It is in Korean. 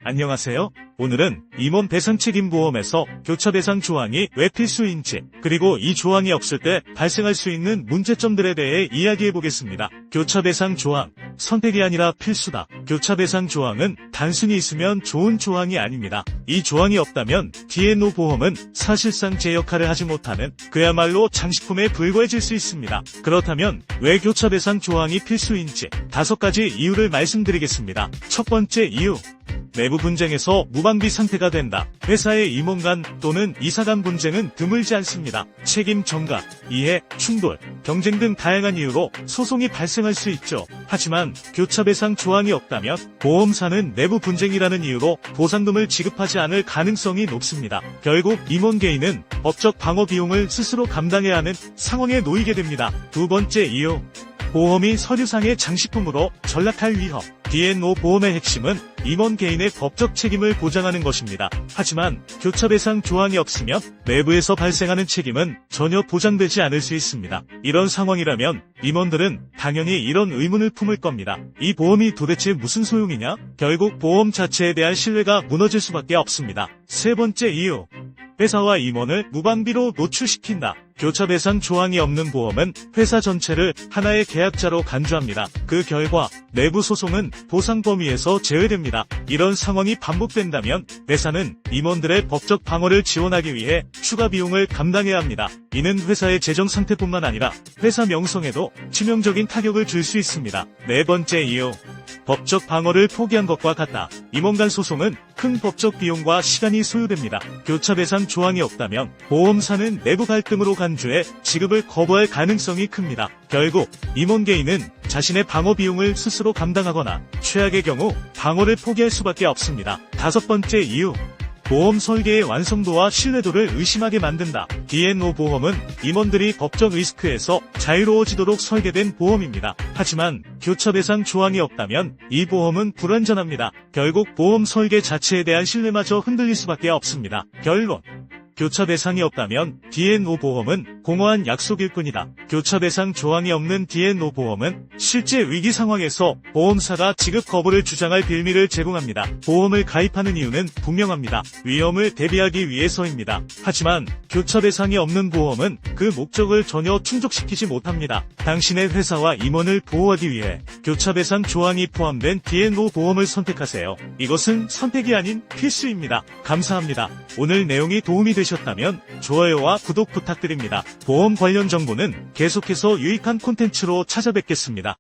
안녕하세요. 오늘은 임원 배상 책임 보험에서 교차 배상 조항이 왜 필수인지, 그리고 이 조항이 없을 때 발생할 수 있는 문제점들에 대해 이야기해 보겠습니다. 교차 배상 조항, 선택이 아니라 필수다. 교차 배상 조항은 단순히 있으면 좋은 조항이 아닙니다. 이 조항이 없다면 D&O 보험은 사실상 제 역할을 하지 못하는 그야말로 장식품에 불과해질 수 있습니다. 그렇다면 왜 교차 배상 조항이 필수인지 5가지 이유를 말씀드리겠습니다. 첫 번째 이유, 내부 분쟁에서 무방비 상태가 된다. 회사의 임원 간 또는 이사 간 분쟁은 드물지 않습니다. 책임 전가, 이해, 충돌, 경쟁 등 다양한 이유로 소송이 발생할 수 있죠. 하지만 교차 배상 조항이 없다면 보험사는 내부 분쟁이라는 이유로 보상금을 지급하지 않을 가능성이 높습니다. 결국 임원 개인은 법적 방어 비용을 스스로 감당해야 하는 상황에 놓이게 됩니다. 두 번째 이유, 보험이 서류상의 장식품으로 전락할 위험. D&O 보험의 핵심은 임원 개인의 법적 책임을 보장하는 것입니다. 하지만 교차 배상 조항이 없으면 내부에서 발생하는 책임은 전혀 보장되지 않을 수 있습니다. 이런 상황이라면 임원들은 당연히 이런 의문을 품을 겁니다. 이 보험이 도대체 무슨 소용이냐? 결국 보험 자체에 대한 신뢰가 무너질 수밖에 없습니다. 세 번째 이유, 회사와 임원을 무방비로 노출시킨다. 교차 배상 조항이 없는 보험은 회사 전체를 하나의 계약자로 간주합니다. 그 결과 내부 소송은 보상 범위에서 제외됩니다. 이런 상황이 반복된다면 회사는 임원들의 법적 방어를 지원하기 위해 추가 비용을 감당해야 합니다. 이는 회사의 재정 상태뿐만 아니라 회사 명성에도 치명적인 타격을 줄 수 있습니다. 네 번째 이유, 법적 방어를 포기한 것과 같다. 임원 간 소송은 큰 법적 비용과 시간이 소요됩니다. 교차 배상 조항이 없다면 보험사는 내부 갈등으로 간주해 지급을 거부할 가능성이 큽니다. 결국 임원 개인은 자신의 방어 비용을 스스로 감당하거나 최악의 경우 방어를 포기할 수밖에 없습니다. 다섯 번째 이유, 보험 설계의 완성도와 신뢰도를 의심하게 만든다. D&O 보험은 임원들이 법적 리스크에서 자유로워지도록 설계된 보험입니다. 하지만 교차 배상 조항이 없다면 이 보험은 불완전합니다. 결국 보험 설계 자체에 대한 신뢰마저 흔들릴 수밖에 없습니다. 결론, 교차 배상이 없다면 D&O 보험은 공허한 약속일 뿐이다. 교차 배상 조항이 없는 D&O 보험은 실제 위기 상황에서 보험사가 지급 거부를 주장할 빌미를 제공합니다. 보험을 가입하는 이유는 분명합니다. 위험을 대비하기 위해서입니다. 하지만 교차 배상이 없는 보험은 그 목적을 전혀 충족시키지 못합니다. 당신의 회사와 임원을 보호하기 위해 교차 배상 조항이 포함된 D&O 보험을 선택하세요. 이것은 선택이 아닌 필수입니다. 감사합니다. 오늘 내용이 도움이 되셨다면 좋아요와 구독 부탁드립니다. 보험 관련 정보는 계속해서 유익한 콘텐츠로 찾아뵙겠습니다.